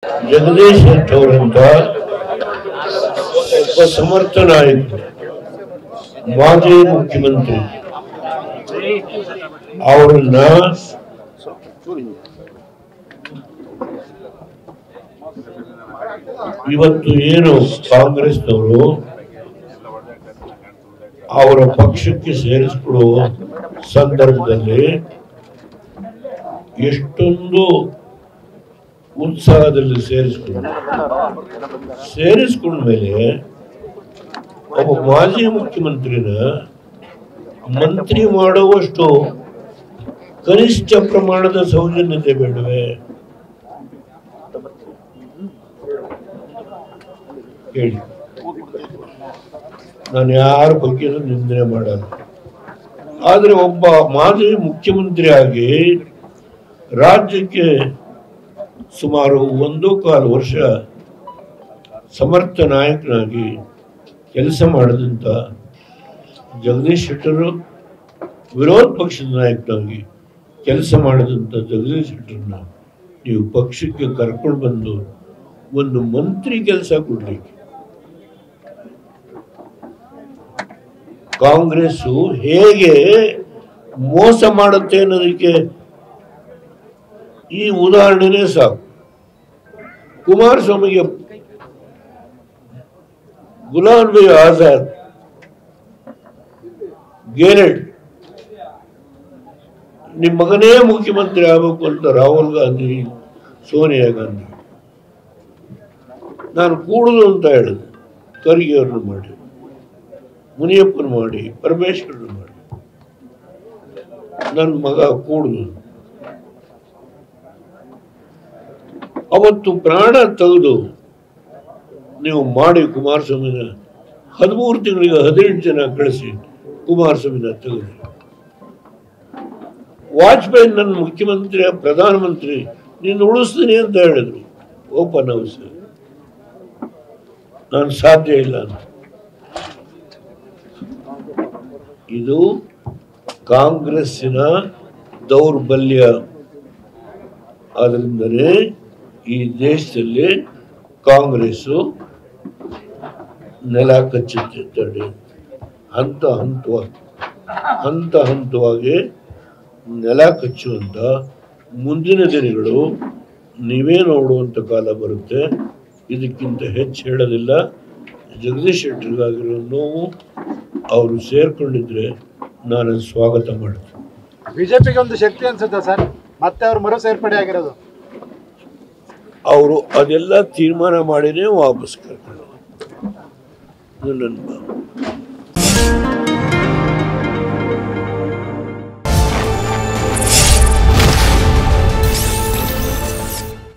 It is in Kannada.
ಜಗದೀಶ್ ಶೆಟ್ಟರ್ ಅವರಂತ ಒಬ್ಬ ಸಮರ್ಥ ನಾಯಕರು, ಮಾಜಿ ಮುಖ್ಯಮಂತ್ರಿ, ಅವರನ್ನ ಇವತ್ತು ಏನು ಕಾಂಗ್ರೆಸ್ನವರು ಅವರ ಪಕ್ಷಕ್ಕೆ ಸೇರಿಸಿಕೊಳ್ಳುವ ಸಂದರ್ಭದಲ್ಲಿ ಎಷ್ಟೊಂದು ಉತ್ಸಾಹದಲ್ಲಿ ಸೇರಿಸಿಕೊಂಡ ಮೇಲೆ ಒಬ್ಬ ಮಾಜಿ ಮುಖ್ಯಮಂತ್ರಿನ ಮಂತ್ರಿ ಮಾಡುವಷ್ಟು ಕನಿಷ್ಠ ಪ್ರಮಾಣದ ಸೌಜನ್ಯತೆ ಬೇಡವೇ? ಹೇಳಿ. ನಾನು ಯಾರ ಬಗ್ಗೆನೂ ನಿಂದನೆ ಮಾಡಲ್ಲ, ಆದರೆ ಒಬ್ಬ ಮಾಜಿ ಮುಖ್ಯಮಂತ್ರಿ ಆಗಿ ರಾಜ್ಯಕ್ಕೆ ಸುಮಾರು 1.25 ವರ್ಷ ಸಮರ್ಥ ನಾಯಕನಾಗಿ ಕೆಲಸ ಮಾಡಿದಂಥ ಜಗದೀಶ್ ಶೆಟ್ಟರ್, ವಿರೋಧ ಪಕ್ಷದ ನಾಯಕನಾಗಿ ಕೆಲಸ ಮಾಡಿದಂಥ ಜಗದೀಶ್ ಶೆಟ್ಟರ್ನ ನೀವು ಪಕ್ಷಕ್ಕೆ ಕರ್ಕೊಂಡು ಬಂದು ಒಂದು ಮಂತ್ರಿ ಕೆಲಸ ಕೊಡ್ಲಿಕ್ಕೆ ಕಾಂಗ್ರೆಸ್ಸು ಹೇಗೆ ಮೋಸ ಮಾಡುತ್ತೆ ಅನ್ನೋದಕ್ಕೆ ಈ ಉದಾಹರಣೆನೇ ಸಾಕು. ಕುಮಾರಸ್ವಾಮಿಗೆ ಗುಲಾಂ ನಬಿ ಆಜಾದ್, ಗೆರೆಡ್, ನಿಮ್ಮ ಮಗನೇ ಮುಖ್ಯಮಂತ್ರಿ ಆಗಬೇಕು ಅಂತ ರಾಹುಲ್ ಗಾಂಧಿ, ಸೋನಿಯಾ ಗಾಂಧಿ ನಾನು ಕೂಡುದು ಅಂತ ಹೇಳಿದೆ. ಖರ್ಗೆ ಅವ್ರನ್ನ ಮಾಡಿ, ಮುನಿಯಪ್ಪನ ಮಾಡಿ, ಪರಮೇಶ್ವರನ ಮಾಡಿ, ನನ್ನ ಮಗ ಕೂಡುದು. ಅವತ್ತು ಪ್ರಾಣ ತೆಗೆದು ನೀವು ಮಾಡಿ ಕುಮಾರಸ್ವಾಮಿನ 13 ತಿಂಗಳಿಗೆ 18 ಜನ ಕಳಿಸಿ ಕುಮಾರಸ್ವಾಮಿನ ತೆಗೆದು. ವಾಜಪೇಯಿ ನನ್ನ ಮುಖ್ಯಮಂತ್ರಿ, ಪ್ರಧಾನಮಂತ್ರಿ, ನೀನು ಉಳಿಸ್ತೀನಿ ಅಂತ ಹೇಳಿದ್ರು. ಓಪನ್ ಹೌಸ್ ನಾನು ಸಾಧ್ಯ ಇಲ್ಲ ಅಂತ. ಇದು ಕಾಂಗ್ರೆಸ್ಸಿನ ದೌರ್ಬಲ್ಯ. ಆದ್ದರಿಂದಲೇ ಈ ದೇಶದಲ್ಲಿ ಕಾಂಗ್ರೆಸ್ಸು ನೆಲ ಕಚ್ಚುತ್ತಿದ್ದಾರೆ. ಹಂತ ಹಂತವಾಗಿ ನೆಲ ಕಚ್ಚುವಂಥ ಮುಂದಿನ ದಿನಗಳು ನೀವೇ ನೋಡುವಂಥ ಕಾಲ ಬರುತ್ತೆ. ಇದಕ್ಕಿಂತ ಹೆಚ್ಚು ಹೇಳೋದಿಲ್ಲ. ಜಗದೀಶ್ ಶೆಟ್ಟರ್ಗಾಗಿರೋ ನೋವು ಅವರು ಸೇರ್ಕೊಂಡಿದ್ರೆ ನಾನು ಸ್ವಾಗತ ಮಾಡ್ತೀನಿ. ಬಿಜೆಪಿಗೆ ಒಂದು ಶಕ್ತಿ ಅನ್ಸುತ್ತೆ ಸರ್, ಮತ್ತೆ ಅವರು ಮರು ಸೇರ್ಪಡೆ ಆಗಿರೋದು. ಅವರು ಅದೆಲ್ಲ ತೀರ್ಮಾನ ಮಾಡಿನೇ ವಾಪಸ್ ಕರ್ಕೊಂಡು ನನ್ನ